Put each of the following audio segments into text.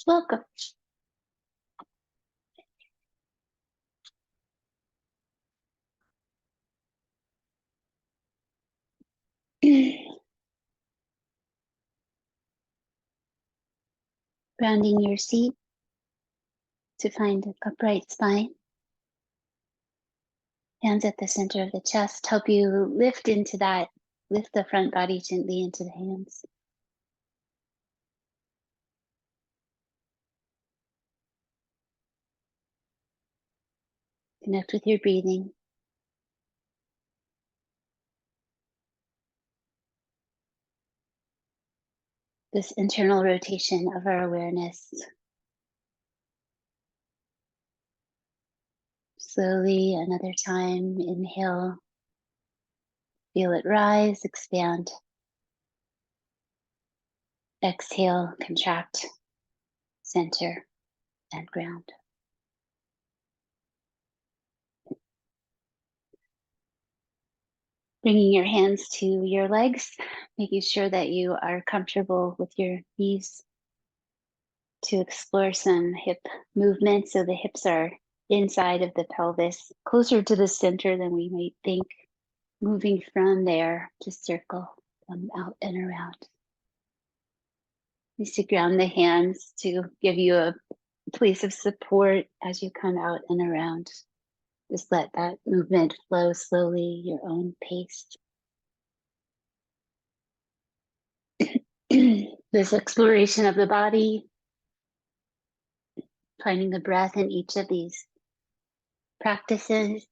Welcome. Grounding your seat to find an upright spine. Hands at the center of the chest help you lift into that, lift the front body gently into the hands. Connect with your breathing. This internal rotation of our awareness. Slowly, another time, inhale. Feel it rise, expand. Exhale, contract, center, and ground. Bringing your hands to your legs, making sure that you are comfortable with your knees, to explore some hip movement. So the hips are inside of the pelvis, closer to the center than we might think. Moving from there to circle them out and around. Just to ground the hands to give you a place of support as you come out and around. Just let that movement flow slowly, your own pace. This exploration of the body, finding the breath in each of these practices.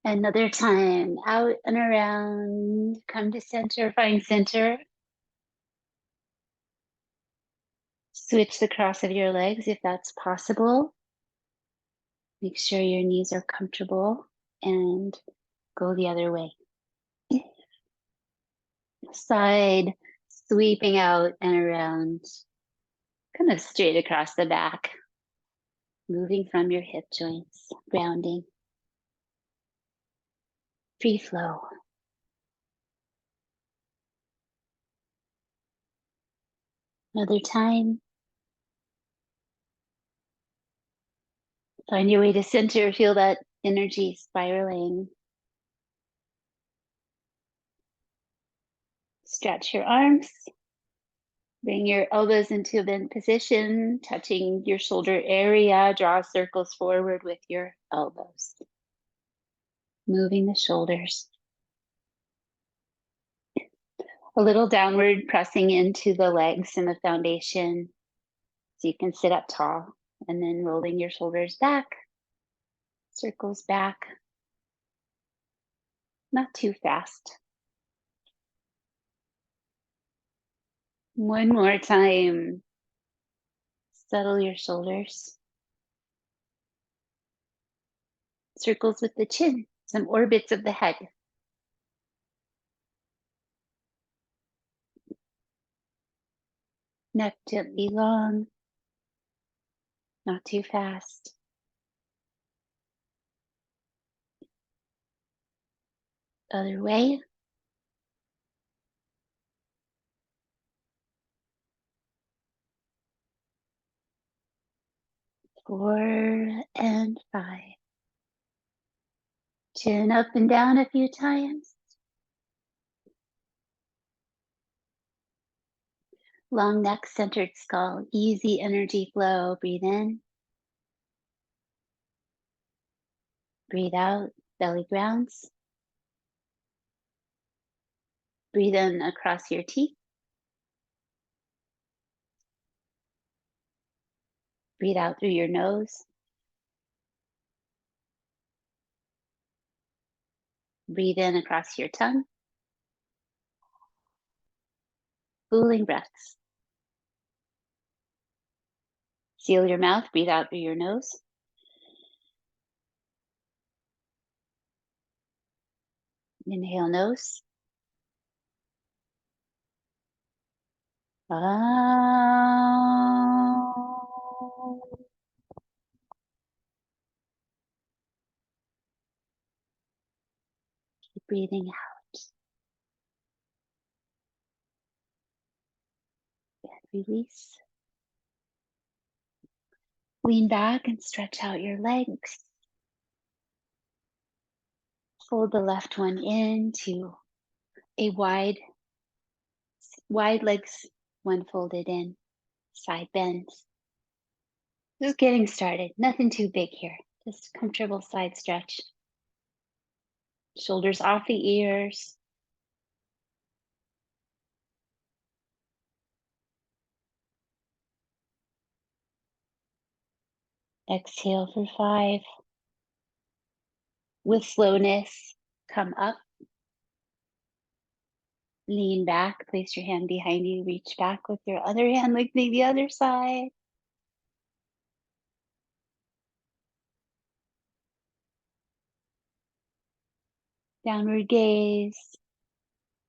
Another time, out and around, come to center, find center. Switch the cross of your legs if that's possible. Make sure your knees are comfortable and go the other way. Side sweeping out and around, kind of straight across the back. Moving from your hip joints, grounding. Free flow. Another time. Find your way to center. Feel that energy spiraling. Stretch your arms. Bring your elbows into a bent position, touching your shoulder area. Draw circles forward with your elbows. Moving the shoulders. A little downward pressing into the legs and the foundation so you can sit up tall, and then rolling your shoulders back, circles back, not too fast. One more time. Settle your shoulders. Circles with the chin, some orbits of the head. Neck gently long, not too fast. Other way. Four and five. Chin up and down a few times. Long neck, centered skull, easy energy flow. Breathe in. Breathe out, belly grounds. Breathe in across your teeth. Breathe out through your nose. Breathe in across your tongue. Cooling breaths. Seal your mouth. Breathe out through your nose. Inhale nose. Keep breathing out. release. Lean back and stretch out your legs. Fold the left one into a wide legs, one folded in, side bends. Just getting started, nothing too big here. Just comfortable side stretch. Shoulders off the ears. Exhale for 5. With slowness, come up. Lean back, place your hand behind you, reach back with your other hand, lifting the other side. Downward gaze,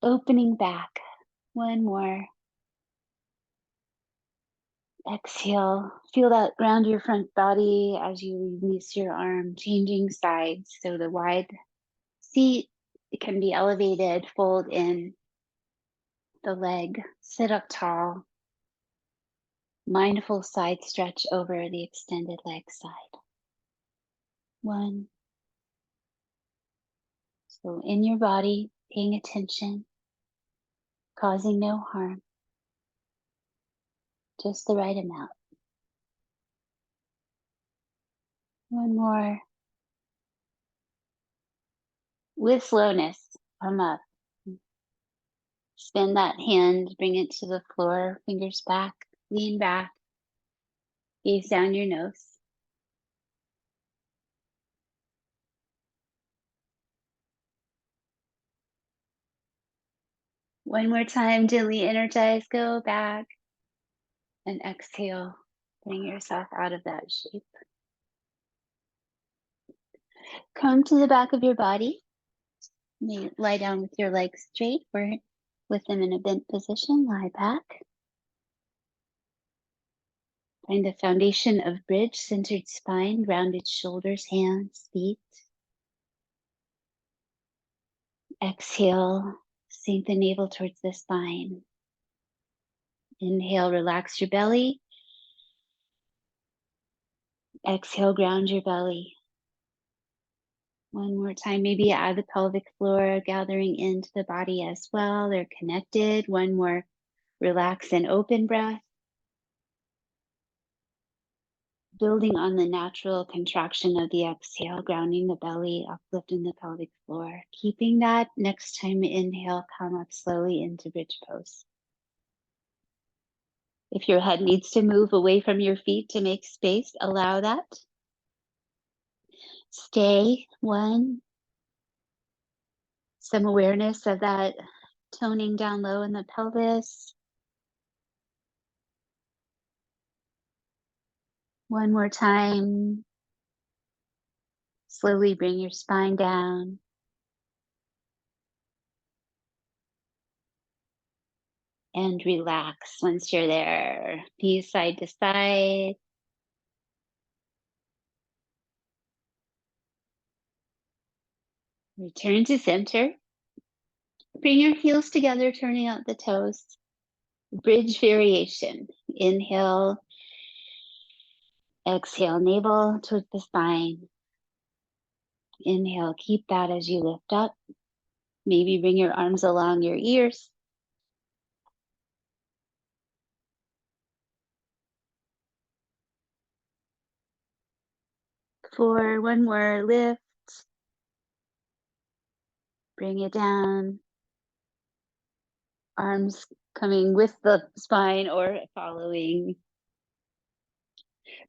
opening back. One more. Exhale, feel that ground your front body as you release your arm, changing sides. So the wide seat, it can be elevated, fold in the leg, sit up tall. Mindful side stretch over the extended leg side. 1. So in your body, paying attention, causing no harm, just the right amount. 1 more. With slowness, come up. Spin that hand, bring it to the floor, fingers back, lean back, gaze down your nose. One more time, gently energize, go back, and exhale. Bring yourself out of that shape. Come to the back of your body. You may lie down with your legs straight or with them in a bent position, lie back. Find the foundation of bridge, centered spine, grounded shoulders, hands, feet. Exhale, sink the navel towards the spine. Inhale, relax your belly. Exhale, ground your belly. One more time, maybe add the pelvic floor, gathering into the body as well. They're connected. One more relax and open breath. Building on the natural contraction of the exhale, grounding the belly, uplifting the pelvic floor. Keeping that, next time inhale, come up slowly into bridge pose. If your head needs to move away from your feet to make space, allow that. Stay. 1. Some awareness of that toning down low in the pelvis. 1 more time. Slowly bring your spine down. And relax once you're there. Knees side to side. Return to center. Bring your heels together, turning out the toes. Bridge variation. Inhale. Exhale, navel towards the spine. Inhale, keep that as you lift up. Maybe bring your arms along your ears. For 1 more, lift. Bring it down. Arms coming with the spine or following.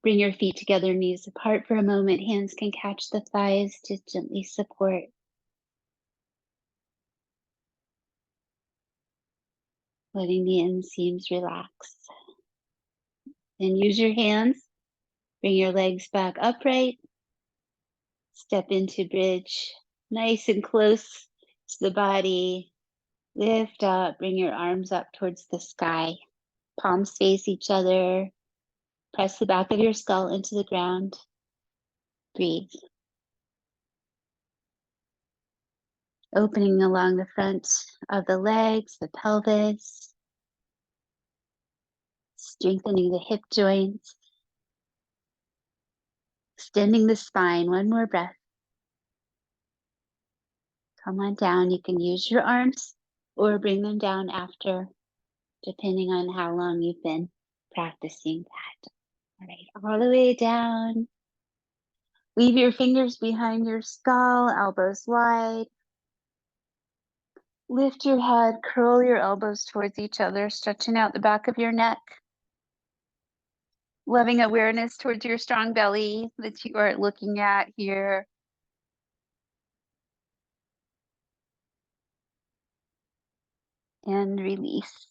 Bring your feet together, knees apart for a moment. Hands can catch the thighs to gently support. Letting the inseams relax. Then use your hands. Bring your legs back upright. Step into bridge. Nice and close to the body. Lift up. Bring your arms up towards the sky. Palms face each other. Press the back of your skull into the ground. Breathe. Opening along the front of the legs, the pelvis. Strengthening the hip joints. Extending the spine. One more breath. Come on down. You can use your arms or bring them down after, depending on how long you've been practicing that. All right, all the way down. Leave your fingers behind your skull, elbows wide. Lift your head, curl your elbows towards each other, stretching out the back of your neck. Loving awareness towards your strong belly that you are looking at here. And release.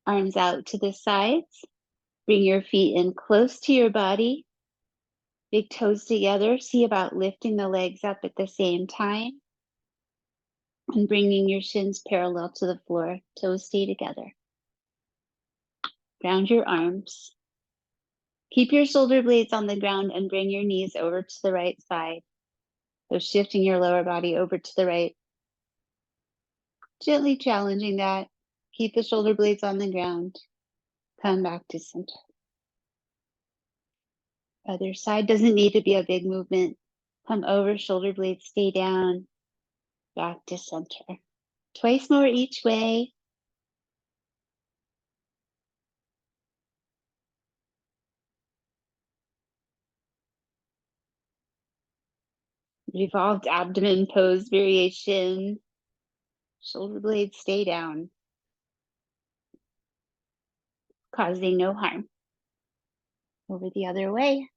Arms out to the sides. Bring your feet in close to your body. Big toes together. See about lifting the legs up at the same time. And bringing your shins parallel to the floor. Toes stay together. Ground your arms. Keep your shoulder blades on the ground and bring your knees over to the right side. So shifting your lower body over to the right. Gently challenging that. Keep the shoulder blades on the ground. Come back to center. Other side doesn't need to be a big movement. Come over, shoulder blades stay down. Back to center. Twice more each way. Revolved abdomen pose variation. Shoulder blades stay down, causing no harm. Over the other way.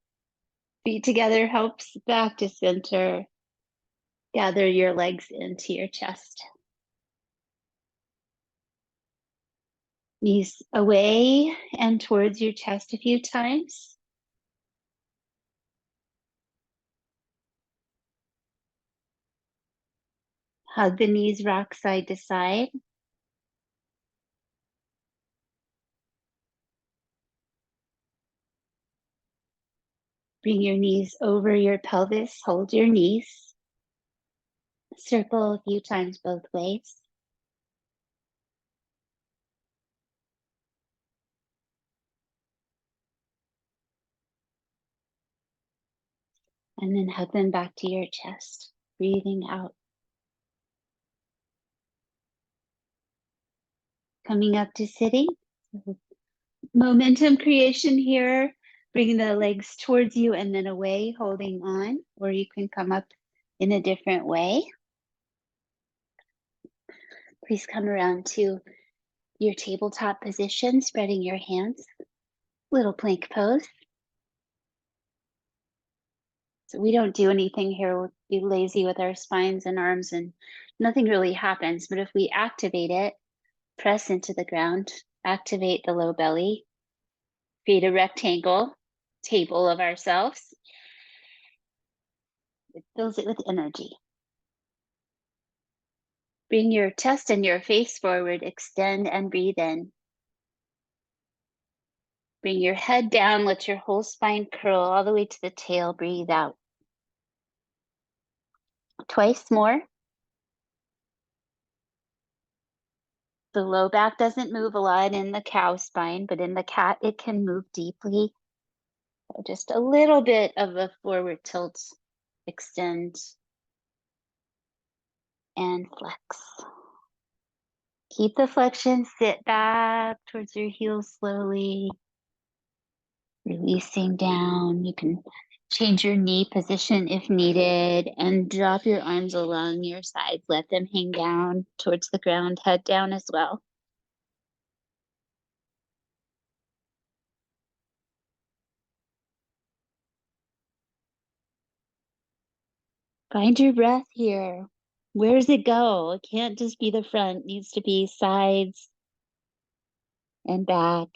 Feet together helps back to center. Gather your legs into your chest. Knees away and towards your chest a few times. Hug the knees, rock side to side. Bring your knees over your pelvis, hold your knees. Circle a few times both ways. And then hug them back to your chest, breathing out. Coming up to sitting. Momentum creation here. Bringing the legs towards you and then away, holding on, or you can come up in a different way. Please come around to your tabletop position, spreading your hands. Little plank pose. So we don't do anything here. We'll be lazy with our spines and arms and nothing really happens. But if we activate it, press into the ground, activate the low belly, create a rectangle table of ourselves. It fills it with energy. Bring your chest and your face forward, extend and breathe in. Bring your head down, let your whole spine curl all the way to the tail, breathe out. Twice more. The low back doesn't move a lot in the cow spine, but in the cat, it can move deeply. So just a little bit of a forward tilt, extend, and flex. Keep the flexion, sit back towards your heels slowly, releasing down. You can change your knee position if needed and drop your arms along your sides. Let them hang down towards the ground, head down as well. Find your breath here. Where does it go? It can't just be the front, it needs to be sides and back.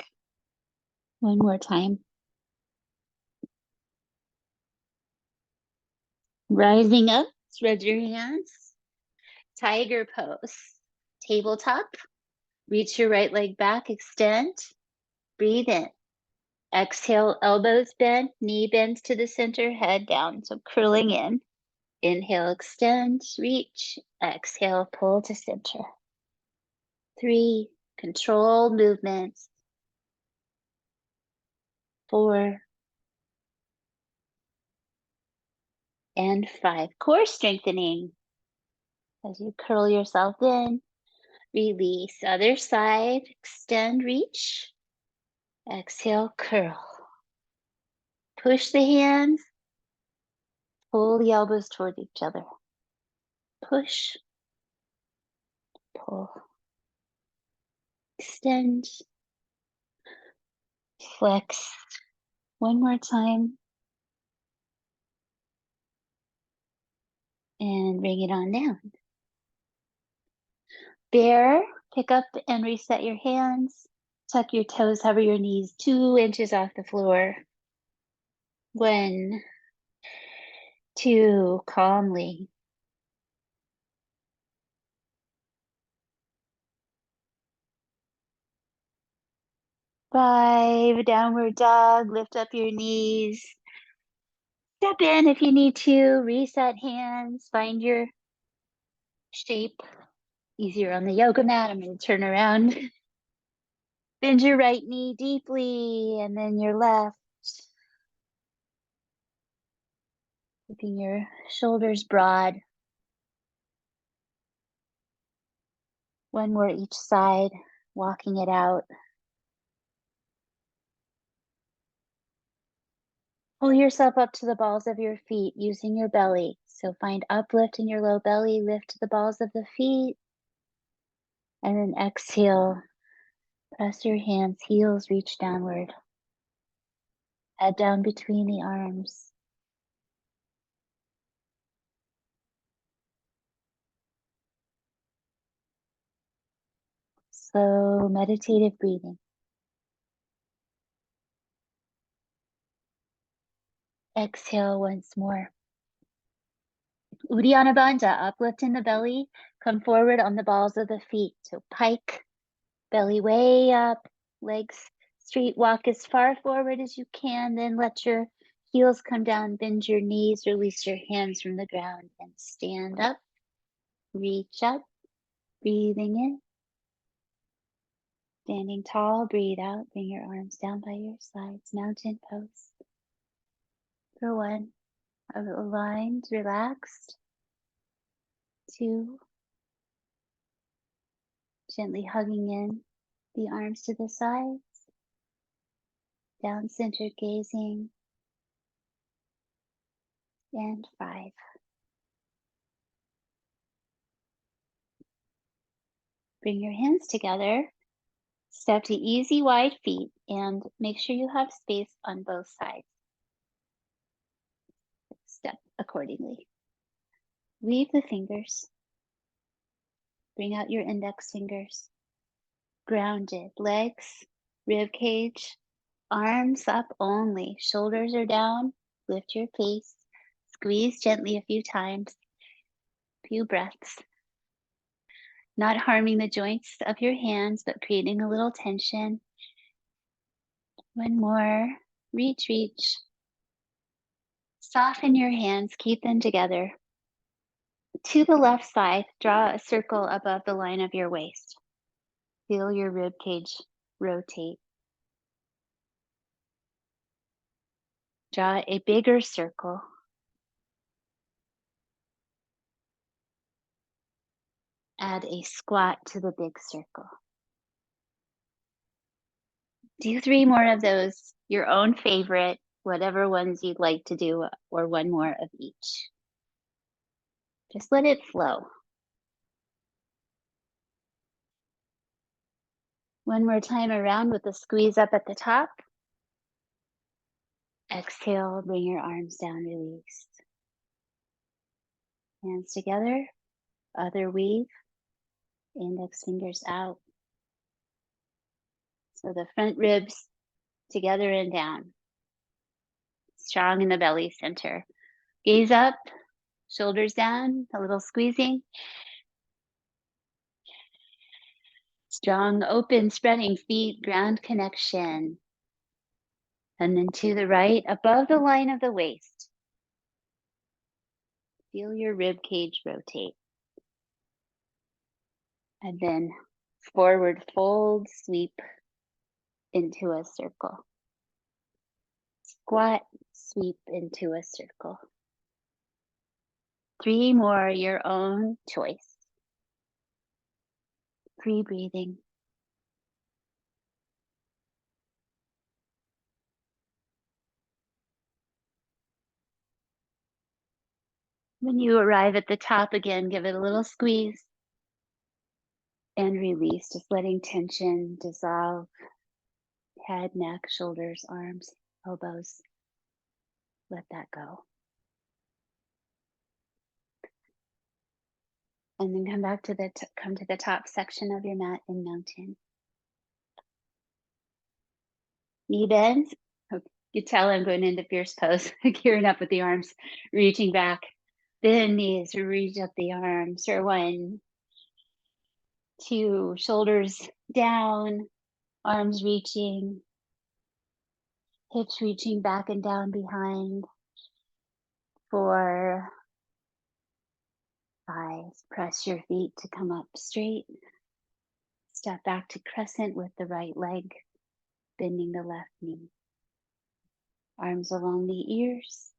One more time. Rising up, spread your hands. Tiger pose. Tabletop. Reach your right leg back, extend. Breathe in. Exhale, elbows bend, knee bends to the center, head down. So curling in. Inhale, extend, reach. Exhale, pull to center. 3, Controlled movements. 4 and 5. Core strengthening. As you curl yourself in, release. Other side, extend, reach. Exhale, curl. Push the hands, pull the elbows toward each other. Push, pull, extend, flex. One more time. And bring it on down. Bear, pick up and reset your hands. Tuck your toes, hover your knees 2 inches off the floor. 1, 2, calmly. 5, downward dog, lift up your knees. Step in if you need to, reset hands, find your shape. Easier on the yoga mat. I'm going to turn around. Bend your right knee deeply and then your left. Keeping your shoulders broad. One more each side, walking it out. Pull yourself up to the balls of your feet using your belly. So find uplift in your low belly, lift to the balls of the feet, and then exhale. Press your hands, heels reach downward. Head down between the arms. Slow meditative breathing. Exhale once more. Uddiyana Bandha, uplift in the belly, come forward on the balls of the feet. So pike, belly way up, legs straight, walk as far forward as you can, then let your heels come down, bend your knees, release your hands from the ground and stand up, reach up, breathing in. Standing tall, breathe out, bring your arms down by your sides, mountain pose. For 1, aligned, relaxed. 2, gently hugging in the arms to the sides, down-centered gazing, and 5. Bring your hands together, step to easy wide feet, and make sure you have space on both sides. Step accordingly. Weave the fingers. Bring out your index fingers. Grounded, legs, rib cage, arms up only, shoulders are down, lift your face, squeeze gently a few times, few breaths. Not harming the joints of your hands, but creating a little tension. 1 more, reach, reach. Soften your hands, keep them together. To the left side, draw a circle above the line of your waist. Feel your rib cage rotate. Draw a bigger circle. Add a squat to the big circle. Do 3 more of those, your own favorite, whatever ones you'd like to do, or 1 more of each. Just let it flow. 1 more time around with the squeeze up at the top. Exhale, bring your arms down, release. Hands together, other weave, index fingers out. So the front ribs together and down. Strong in the belly center. Gaze up, shoulders down, a little squeezing. Strong, open, spreading feet, ground connection. And then to the right, above the line of the waist. Feel your rib cage rotate. And then Forward fold, sweep into a circle. Squat, sweep into a circle. 3 more, your own choice. Free breathing. When you arrive at the top again, give it a little squeeze and release, just letting tension dissolve. Head, neck, shoulders, arms, elbows. Let that go. And then come back to the top section of your mat in mountain. Knee bends. Oh, you tell I'm going into fierce pose, gearing up with the arms, reaching back. Bend knees, reach up the arms for 1, 2, shoulders down, arms reaching, hips reaching back and down behind. 4, 5, press your feet to come up straight. Step back to crescent with the right leg, bending the left knee. Arms along the ears.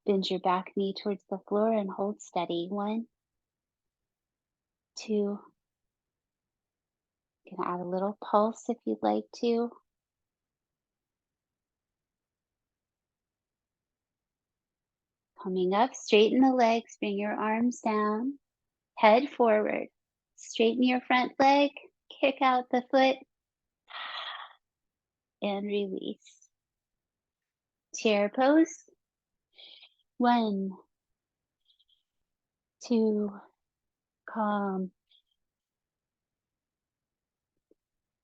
Bend your back knee towards the floor and hold steady. 1, 2. You can add a little pulse if you'd like to. Coming up, straighten the legs, bring your arms down, head forward. Straighten your front leg, kick out the foot, and release. Chair pose. 1, 2, calm.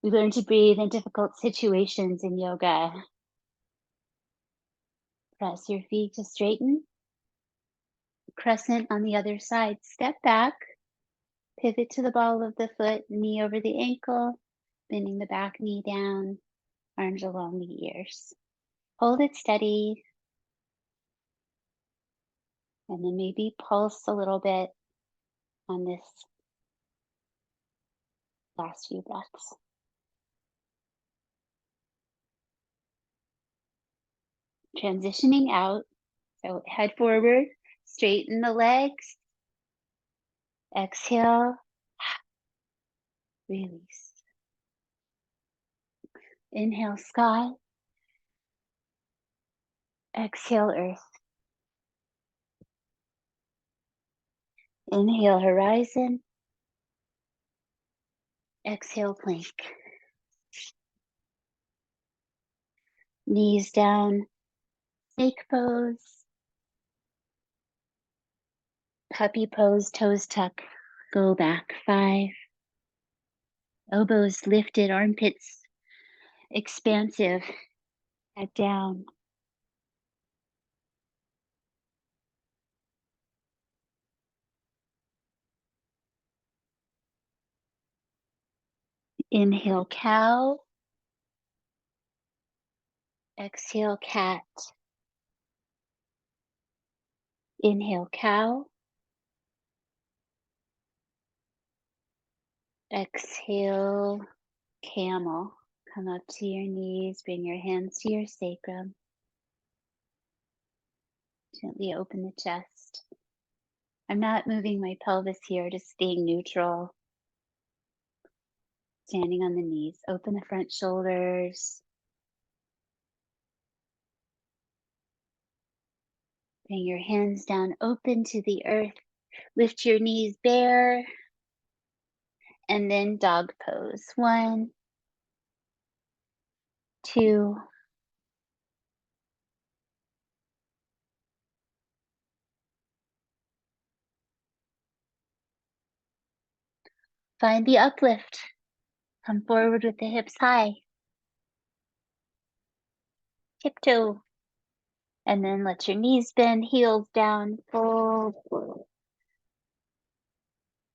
We learn to breathe in difficult situations in yoga. Press your feet to straighten. Crescent on the other side. Step back. Pivot to the ball of the foot, knee over the ankle, bending the back knee down, arms along the ears. Hold it steady. And then maybe pulse a little bit on this last few breaths. Transitioning out. So head forward, straighten the legs. Exhale, release. Inhale, sky. Exhale, earth. Inhale, horizon. Exhale, plank. Knees down, snake pose. Puppy pose, toes tuck. Go back, 5. Elbows lifted, armpits expansive. Head down. Inhale, cow. Exhale, cat. Inhale, cow. Exhale, camel. Come up to your knees, bring your hands to your sacrum. Gently open the chest. I'm not moving my pelvis here, just staying neutral. Standing on the knees. Open the front shoulders. Bring your hands down, open to the earth. Lift your knees bare. And then dog pose. 1, 2. Find the uplift. Come forward with the hips high. Tiptoe. And then let your knees bend, heels down, fold.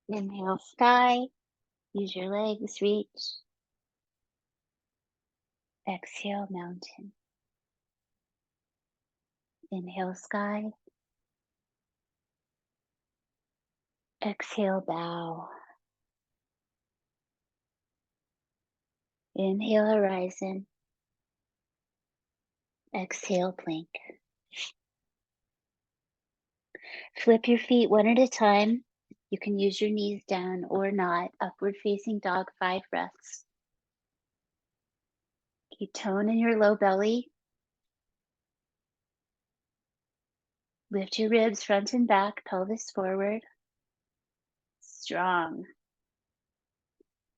Inhale, sky. Use your legs, reach. Exhale, mountain. Inhale, sky. Exhale, bow. Inhale, horizon. Exhale, plank. Flip your feet one at a time. You can use your knees down or not. Upward facing dog, 5 breaths. Keep tone in your low belly. Lift your ribs front and back, pelvis forward. Strong.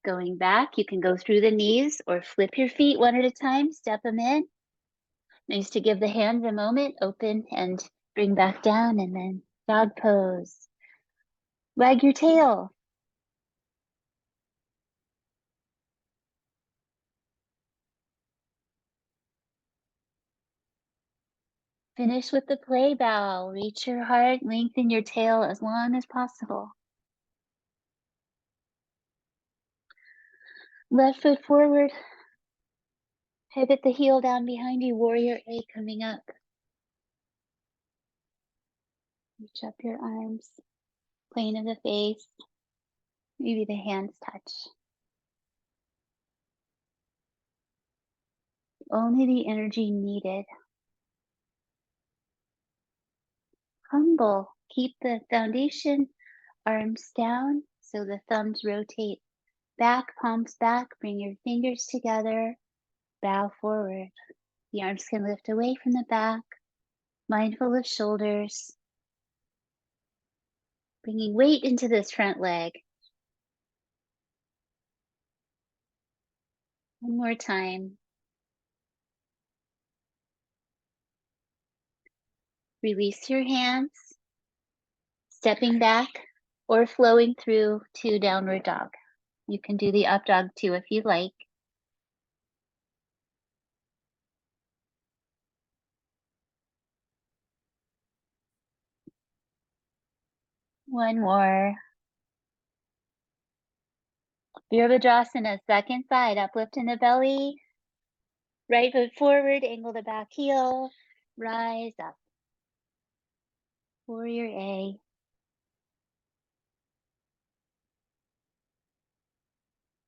Going back, you can go through the knees or flip your feet one at a time, step them in. Nice to give the hands a moment, open and bring back down, and then dog pose. Wag your tail. Finish with the play bow. Reach your heart, lengthen your tail as long as possible. Left foot forward. Pivot the heel down behind you, warrior A coming up. Reach up your arms, plane of the face. Maybe the hands touch. Only the energy needed. Humble. Keep the foundation, arms down, so the thumbs rotate back, palms back. Bring your fingers together. Bow forward. The arms can lift away from the back. Mindful of shoulders. Bringing weight into this front leg. One more time. Release your hands. Stepping back or flowing through to downward dog. You can do the up dog too if you like. One more. Virabhadrasana, second side, uplift in the belly. Right foot forward, angle the back heel. Rise up. Warrior A.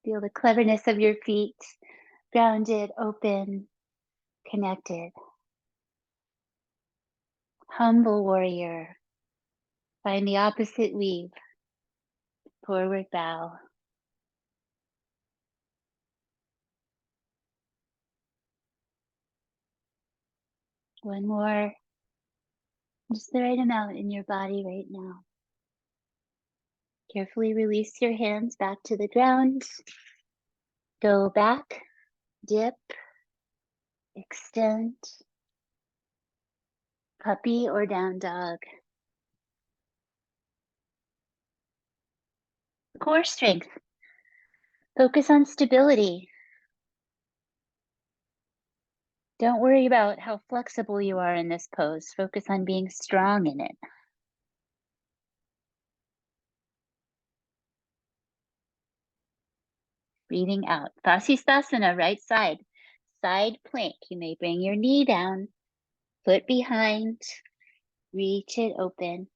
Feel the cleverness of your feet. Grounded, open, connected. Humble warrior. Find the opposite weave. Forward bow. One more. Just the right amount in your body right now. Carefully release your hands back to the ground. Go back, dip, extend, puppy or down dog. Core strength. Focus on stability. Don't worry about how flexible you are in this pose. Focus on being strong in it. Breathing out. Vasisthasana, right side. Side plank. You may bring your knee down, foot behind, reach it open.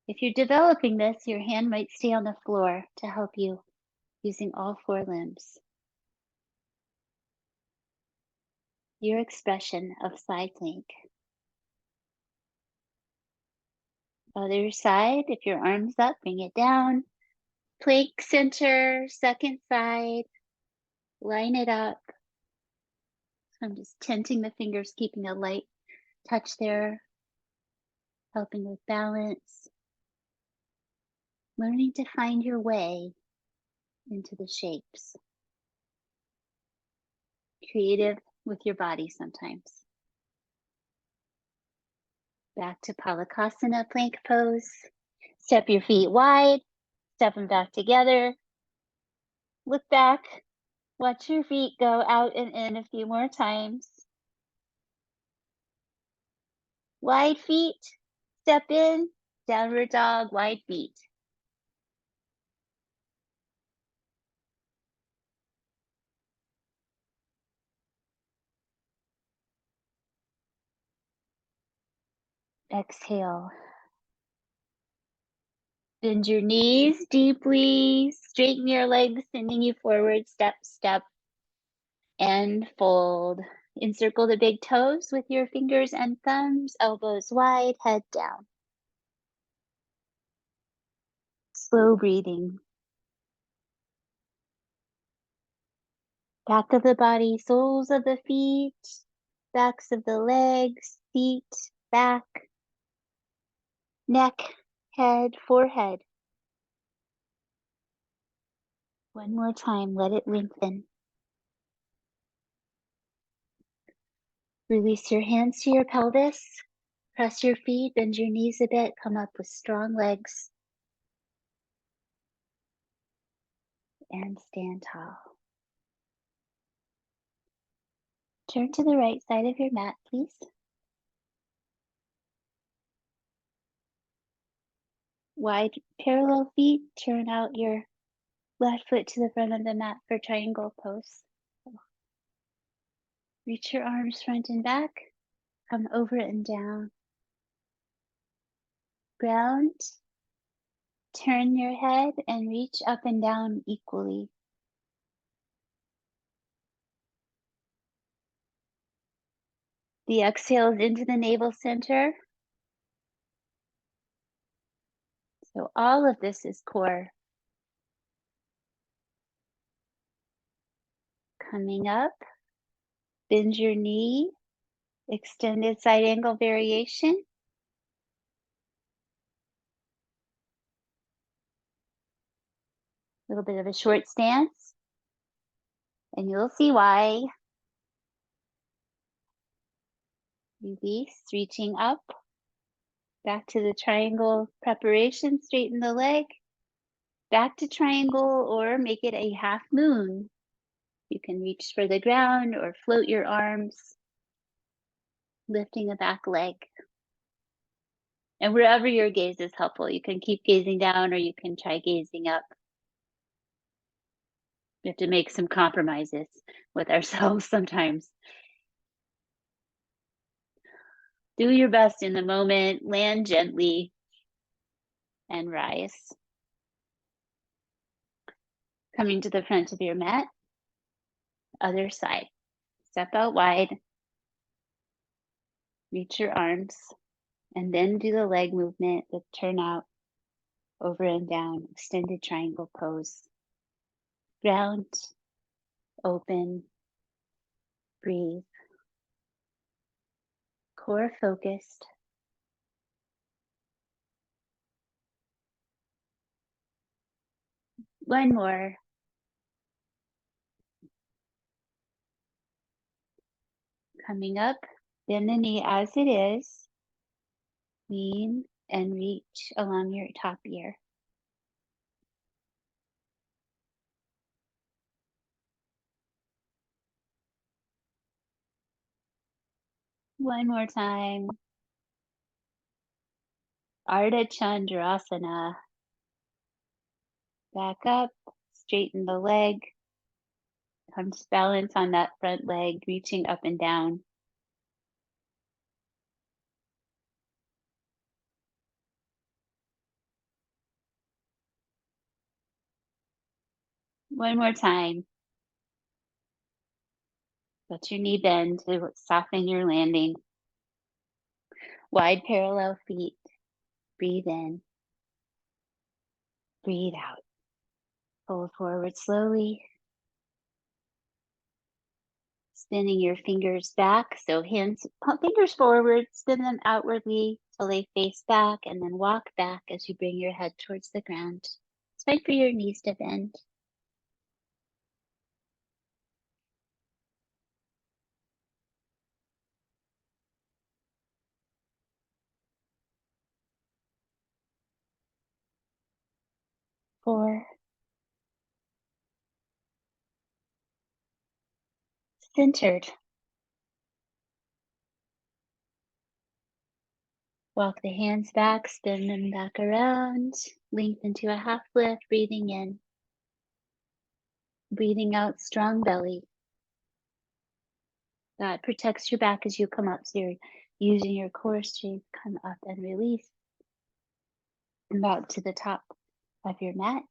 If you're developing this, your hand might stay on the floor to help you using all 4 limbs. Your expression of side plank. Other side, if your arm's up, bring it down. Plank center, second side, line it up. So I'm just tenting the fingers, keeping a light touch there, helping with balance. Learning to find your way into the shapes. Creative with your body sometimes. Back to Palakasana, plank pose. Step your feet wide, step them back together. Look back, watch your feet go out and in a few more times. Wide feet, step in, downward dog, wide feet. Exhale. Bend your knees deeply, straighten your legs, sending you forward, step, step. and fold. Encircle the big toes with your fingers and thumbs, elbows wide, head down. Slow breathing. Back of the body, soles of the feet, backs of the legs, feet, back, neck, head, forehead. One more time, let it lengthen. Release your hands to your pelvis. Press your feet, bend your knees a bit, come up with strong legs. And stand tall. Turn to the right side of your mat, please. Wide parallel feet, turn out your left foot to the front of the mat for triangle pose. Reach your arms front and back, come over and down. Ground, turn your head and reach up and down equally. The exhale is into the navel center. So all of this is core. Coming up, bend your knee, extended side angle variation. A little bit of a short stance, and you'll see why. Release, reaching up, back to the triangle preparation, straighten the leg, back to triangle, or make it a half moon. You can reach for the ground or float your arms, lifting the back leg. And wherever your gaze is helpful, you can keep gazing down or you can try gazing up. We have to make some compromises with ourselves sometimes. Do your best in the moment, land gently, and rise. Coming to the front of your mat, other side. Step out wide, reach your arms, and then do the leg movement with turn out, over and down, extended triangle pose. Ground, open, breathe. Core focused. One more. Coming up, bend the knee as it is. Lean and reach along your top ear. One more time. Ardha Chandrasana. Back up, straighten the leg. Come to balance on that front leg, reaching up and down. One more time. Let your knee bend to soften your landing. Wide parallel feet. Breathe in. Breathe out. Fold forward slowly. Spinning your fingers back. So fingers forward, spin them outwardly till they face back, and then walk back as you bring your head towards the ground. It's fine for your knees to bend. Four. Centered. Walk the hands back, spin them back around, lengthen to a half lift, breathing in. Breathing out, strong belly. That protects your back as you come up. So you're using your core strength, come up and release. And back to the top of your mat.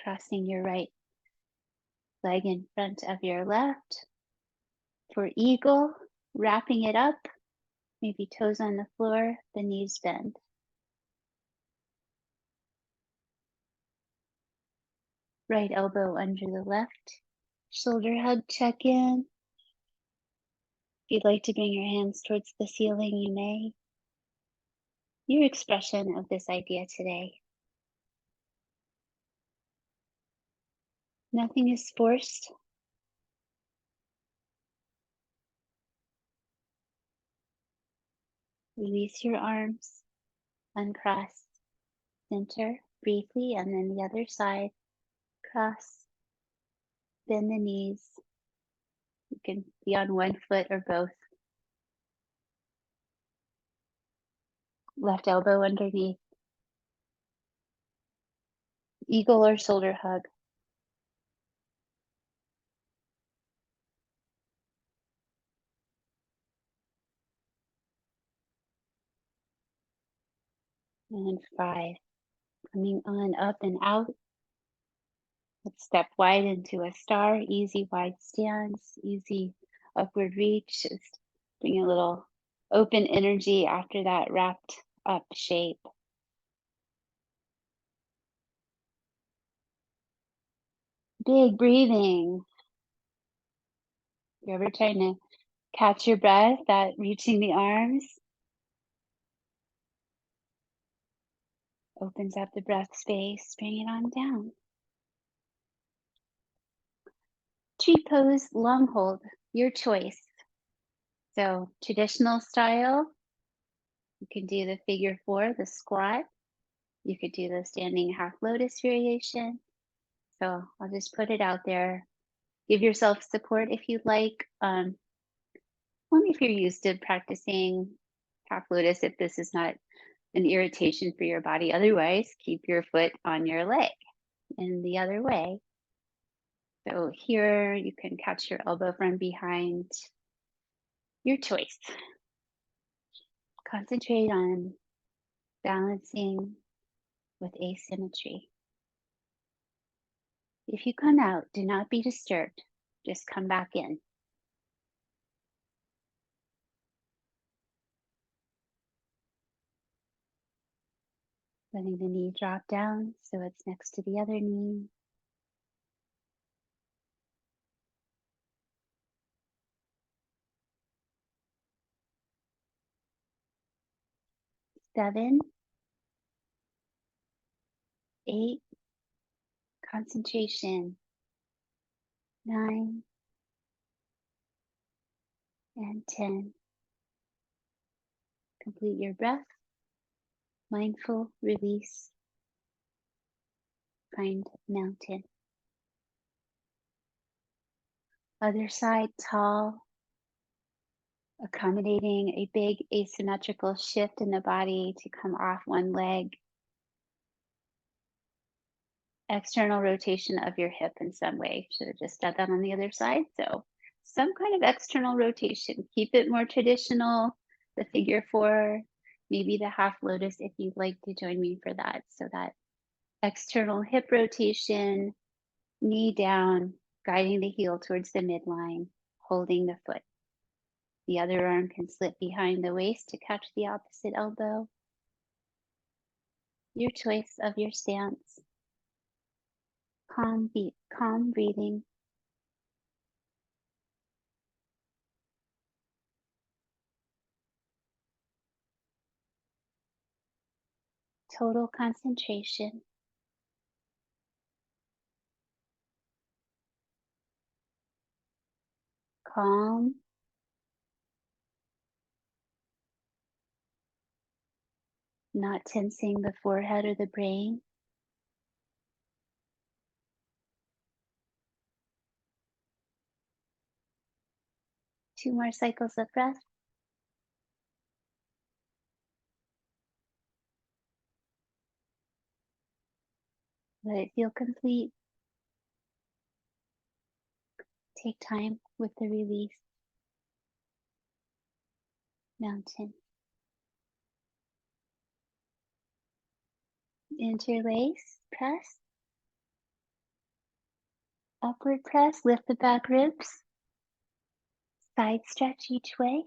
crossing your right leg in front of your left. For eagle, wrapping it up, maybe toes on the floor, the knees bend. Right elbow under the left. Shoulder hug check in. If you'd like to bring your hands towards the ceiling, you may. Your expression of this idea today. Nothing is forced. Release your arms, uncross, center briefly, and then the other side. Cross, bend the knees. You can be on one foot or both. Left elbow underneath. Eagle or shoulder hug. And 5. Coming on up and out. Let's step wide into a star. Easy wide stance. Easy upward reach. Just bring a little open energy after that wrapped up shape. Big breathing. If you're ever trying to catch your breath, that reaching the arms opens up the breath space. Bring it on down. Tree pose, long hold, your choice. So traditional style, you can do the figure 4, the squat. You could do the standing half lotus variation. So I'll just put it out there. Give yourself support if you'd like. Only if you're used to practicing half lotus, if this is not an irritation for your body. Otherwise, keep your foot on your leg in the other way. So here you can catch your elbow from behind. Your choice. Concentrate on balancing with asymmetry. If you come out, do not be disturbed. Just come back in. Letting the knee drop down so it's next to the other knee. 7, 8, concentration. 9 and 10. Complete your breath. Mindful release. Find mountain. Other side, tall. Accommodating a big asymmetrical shift in the body to come off one leg. External rotation of your hip in some way. Should have just done that on the other side. So some kind of external rotation. Keep it more traditional. The figure 4, maybe the half lotus if you'd like to join me for that. So that external hip rotation, knee down, guiding the heel towards the midline, holding the foot. The other arm can slip behind the waist to catch the opposite elbow. Your choice of your stance. Calm breathing. Total concentration. Calm. Not tensing the forehead or the brain. Two more cycles of breath. Let it feel complete. Take time with the release. Mountain. Interlace, press. Upward press, lift the back ribs. Side stretch each way.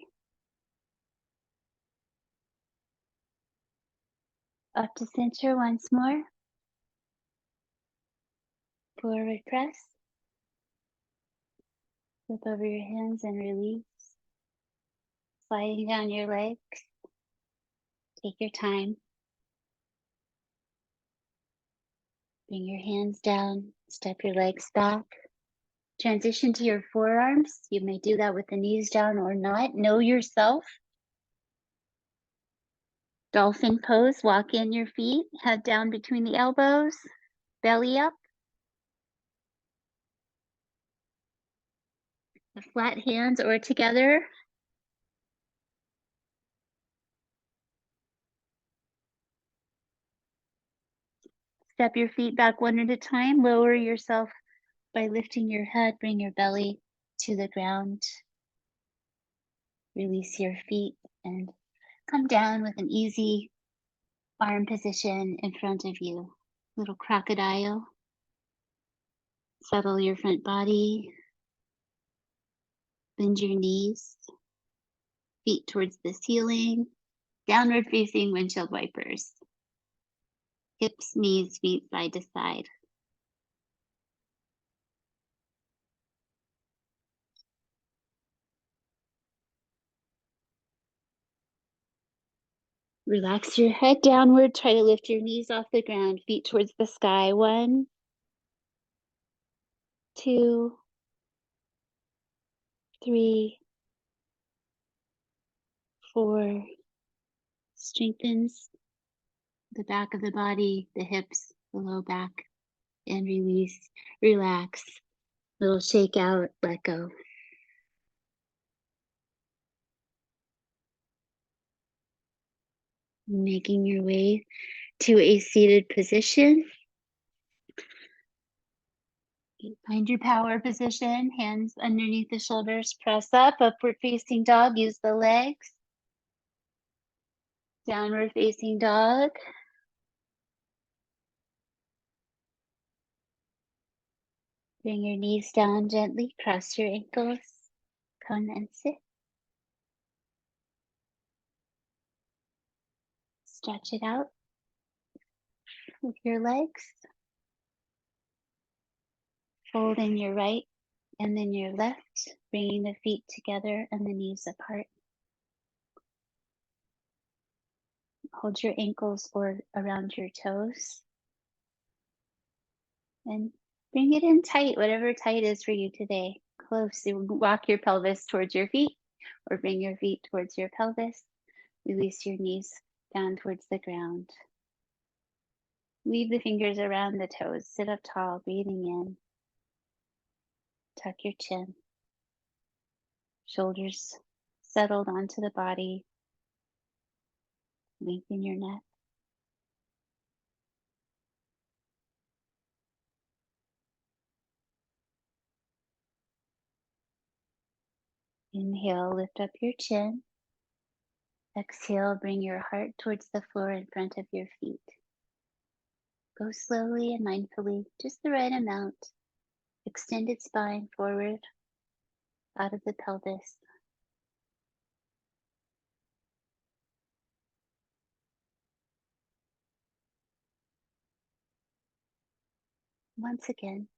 Up to center once more. Forward press. Flip over your hands and release. Sliding down your legs. Take your time. Bring your hands down. Step your legs back. Transition to your forearms. You may do that with the knees down or not. Know yourself. Dolphin pose. Walk in your feet. Head down between the elbows. Belly up. The flat hands or together. Step your feet back one at a time. Lower yourself by lifting your head. Bring your belly to the ground. Release your feet and come down with an easy arm position in front of you. Little crocodile. Settle your front body. Bend your knees. Feet towards the ceiling. Downward facing windshield wipers. Hips, knees, feet side to side. Relax your head downward. Try to lift your knees off the ground. Feet towards the sky. 1, 2, 3, 4. Strengthens the back of the body, the hips, the low back, and release, relax. Little shake out, let go. Making your way to a seated position. Find your power position, hands underneath the shoulders, press up, upward facing dog, use the legs. Downward facing dog. Bring your knees down gently, cross your ankles, come and sit. Stretch it out with your legs. Fold in your right and then your left, bringing the feet together and the knees apart. Hold your ankles or around your toes. And bring it in tight, whatever tight is for you today. Close. You walk your pelvis towards your feet or bring your feet towards your pelvis. Release your knees down towards the ground. Weave the fingers around the toes. Sit up tall, breathing in. Tuck your chin. Shoulders settled onto the body. Lengthen your neck. Inhale, lift up your chin. Exhale, bring your heart towards the floor in front of your feet. Go slowly and mindfully, just the right amount. Extended spine forward, out of the pelvis. Once again,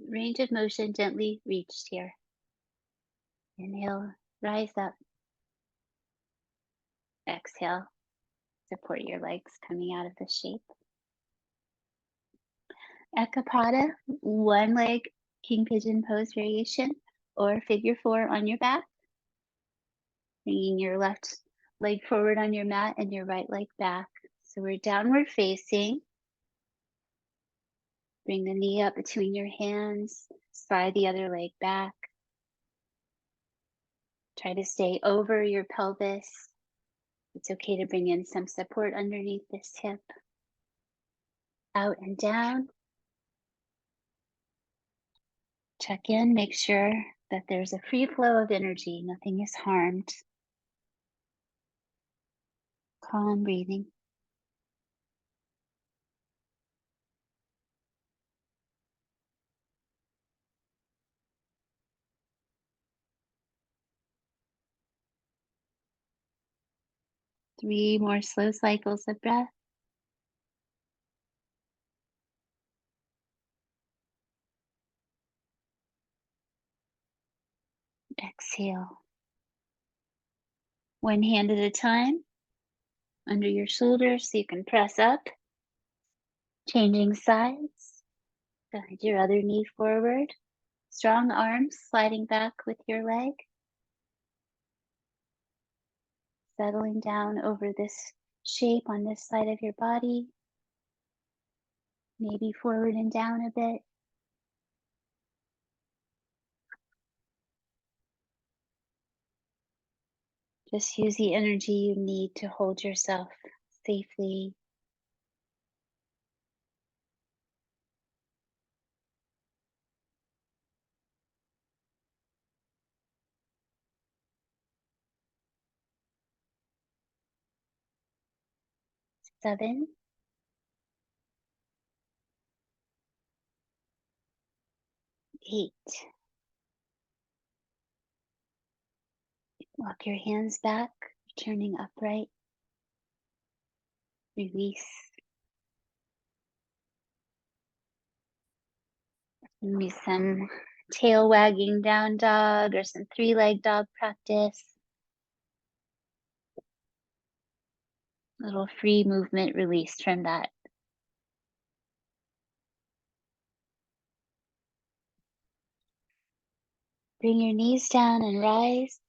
range of motion gently reached here. Inhale, rise up. Exhale, support your legs coming out of the shape. Ekapada, one leg king pigeon pose variation, or figure 4 on your back. Bringing your left leg forward on your mat and your right leg back. So we're downward facing. Bring the knee up between your hands, slide the other leg back. Try to stay over your pelvis. It's okay to bring in some support underneath this hip. Out and down. Check in, make sure that there's a free flow of energy, nothing is harmed. Calm breathing. 3 more slow cycles of breath. Exhale. One hand at a time under your shoulders so you can press up, changing sides. Guide your other knee forward. Strong arms sliding back with your leg. Settling down over this shape on this side of your body. Maybe forward and down a bit. Just use the energy you need to hold yourself safely. Seven, 8. Walk your hands back, turning upright. Release. Maybe some tail wagging down dog or some 3-leg dog practice. Little free movement released from that. Bring your knees down and rise.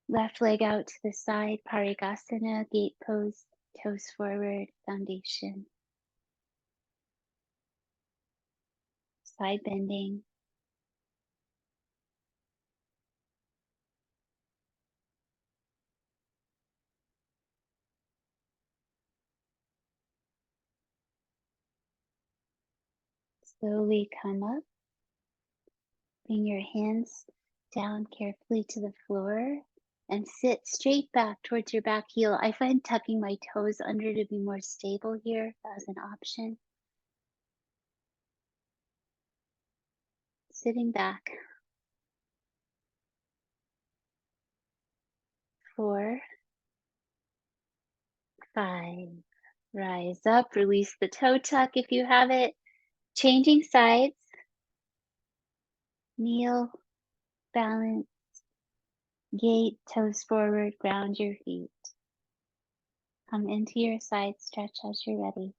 Left leg out to the side, Parigasana, gate pose, toes forward, foundation. Side bending. Slowly come up. Bring your hands down carefully to the floor and sit straight back towards your back heel. I find tucking my toes under to be more stable here as an option. Sitting back. 4, 5. Rise up, release the toe tuck if you have it. Changing sides. Kneel, balance, gate, toes forward, ground your feet. Come into your side stretch as you're ready.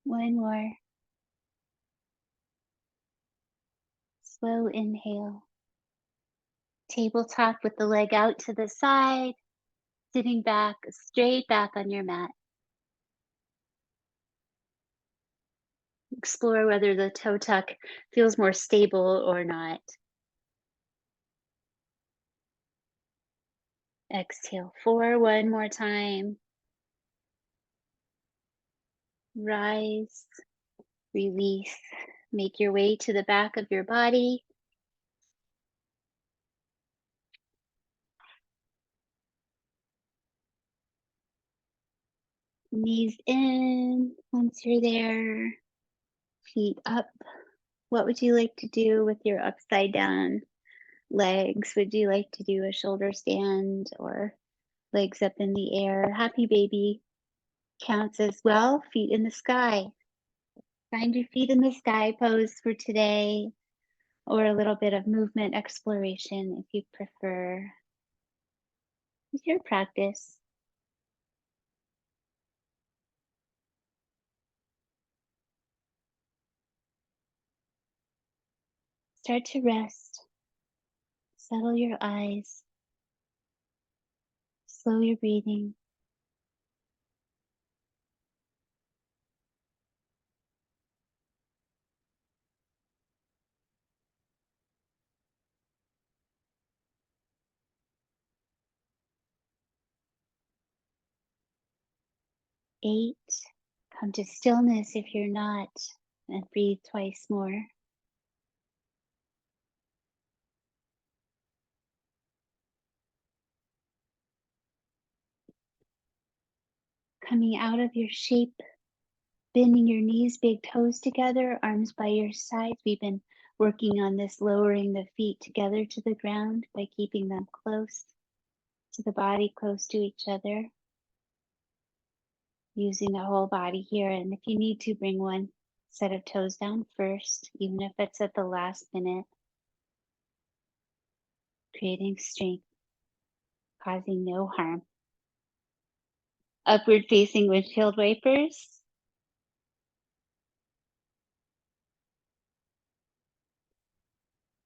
One more. Slow inhale. Tabletop with the leg out to the side, sitting back, straight back on your mat. Explore whether the toe tuck feels more stable or not. Exhale, 4, one more time. Rise, release. Make your way to the back of your body. Knees in once you're there. Feet up. What would you like to do with your upside down legs? Would you like to do a shoulder stand or legs up in the air? Happy baby counts as well. Feet in the sky. Find your feet in the sky pose for today, or a little bit of movement exploration if you prefer. It's your practice. Start to rest. Settle your eyes. Slow your breathing. Eight. Come to stillness if you're not, and breathe twice more. coming out of your shape, bending your knees, big toes together, arms by your sides. We've been working on this, lowering the feet together to the ground by keeping them close to the body, close to each other, using the whole body here. And if you need to, bring one set of toes down first, even if it's at the last minute, creating strength, causing no harm. Upward facing windshield wipers.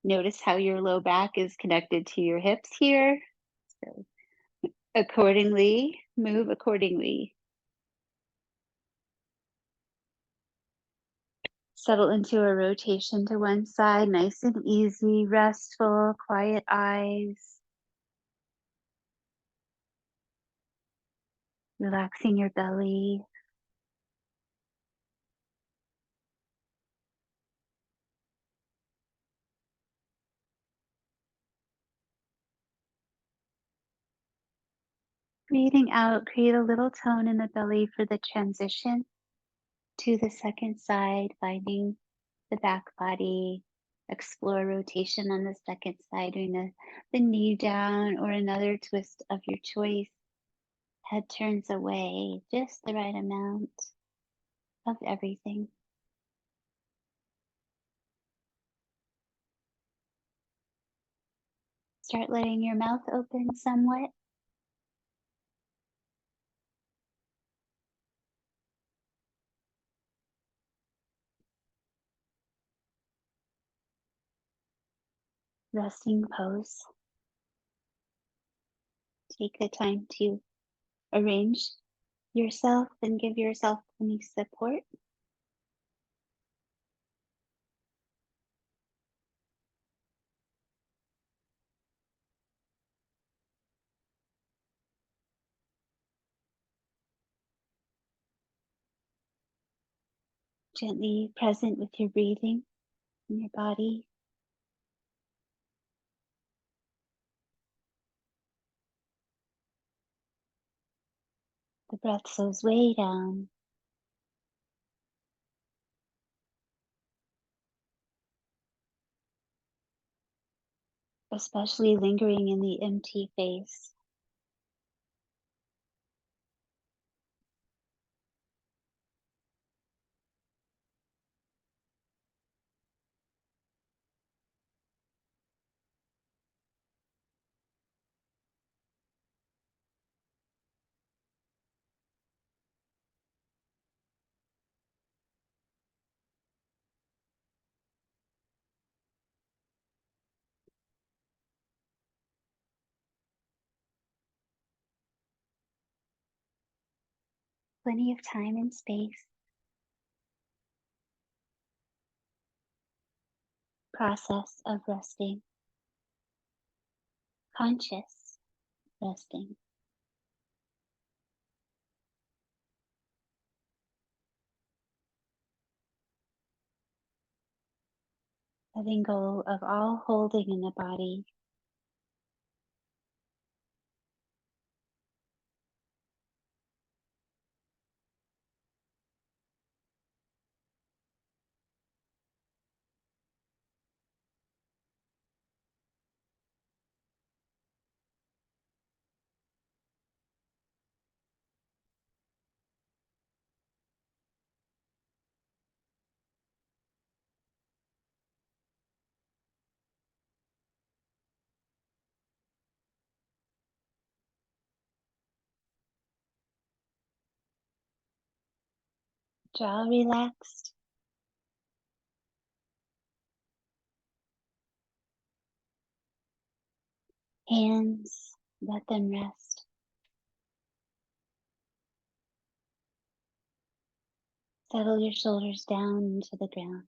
Notice how your low back is connected to your hips here. So accordingly, move accordingly. Settle into a rotation to one side, nice and easy, restful, quiet eyes. Relaxing your belly. Breathing out, create a little tone in the belly for the transition to the second side, finding the back body. Explore rotation on the second side, doing the knee down or another twist of your choice. Head turns away, just the right amount of everything. Start letting your mouth open somewhat. Resting pose. Take the time to arrange yourself and give yourself any support. Gently present with your breathing in your body. The breath slows way down. Especially lingering in the empty face. Plenty of time and space. Process of resting. Conscious resting. Letting go of all holding in the body. Jaw relaxed. Hands, let them rest. Settle your shoulders down into the ground.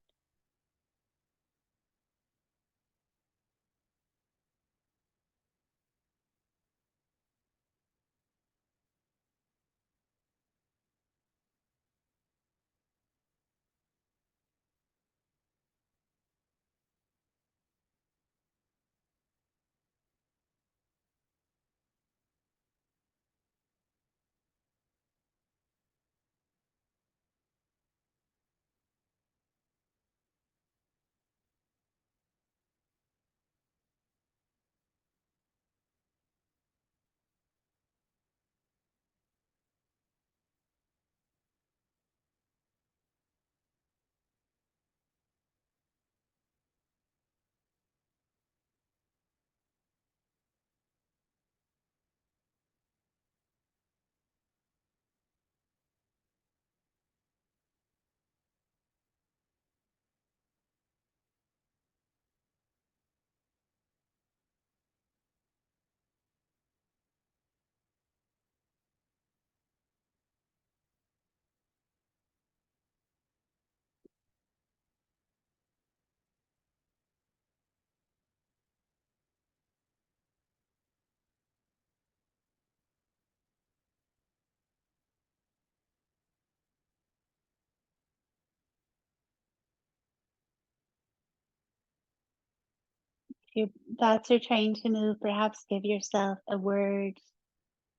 your thoughts are trying to move, perhaps give yourself a word,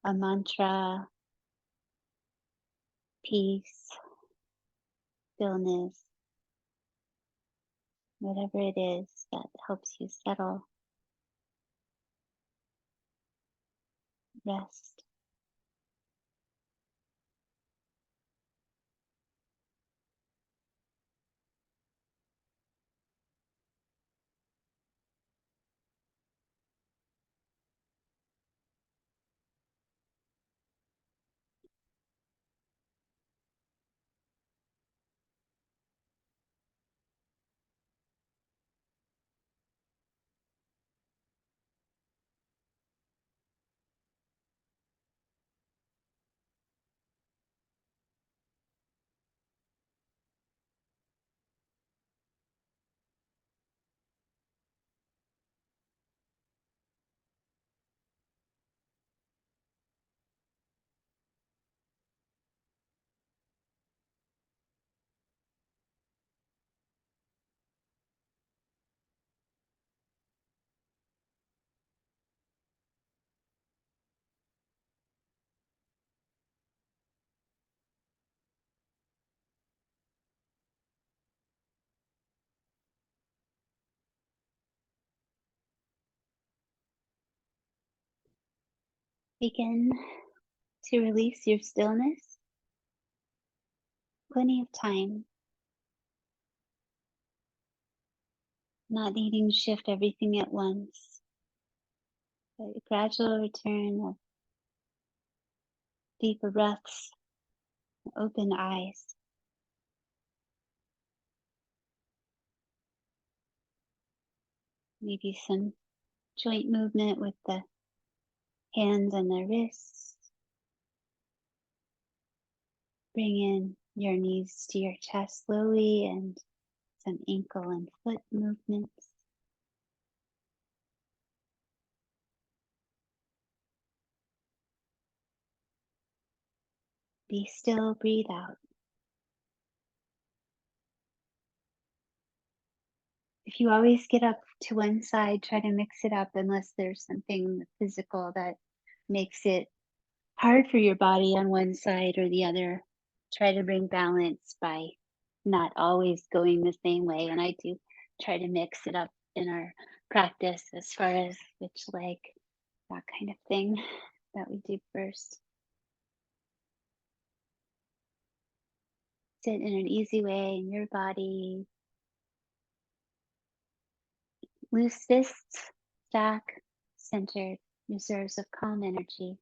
a mantra, peace, stillness, whatever it is that helps you settle, rest. Begin to release your stillness. Plenty of time, not needing to shift everything at once, but a gradual return of deeper breaths, open eyes, maybe some joint movement with the hands and the wrists. Bring in your knees to your chest slowly and some ankle and foot movements. Be still, breathe out. If you always get up to one side, try to mix it up unless there's something physical that makes it hard for your body on one side or the other. Try to bring balance by not always going the same way. And I do try to mix it up in our practice as far as which leg, that kind of thing that we do first. Sit in an easy way in your body. Loose fists, stack, centered, reserves of calm energy.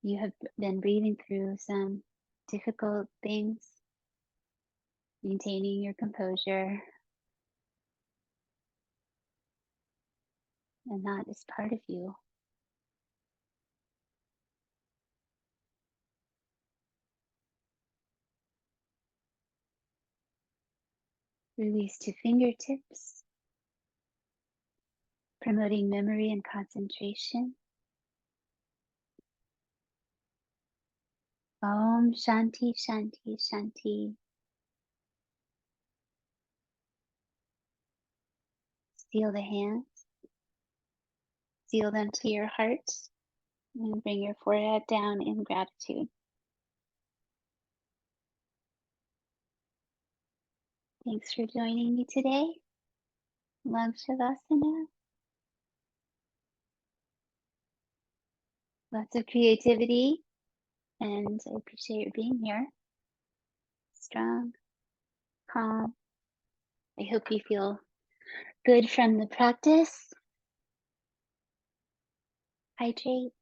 You have been breathing through some difficult things, maintaining your composure, and that is part of you. Release to fingertips, promoting memory and concentration. Om Shanti Shanti Shanti. Seal the hands, seal them to your heart, and bring your forehead down in gratitude. Thanks for joining me today. Love Shavasana. Lots of creativity, and I appreciate you being here. Strong, calm. I hope you feel good from the practice. Hydrate.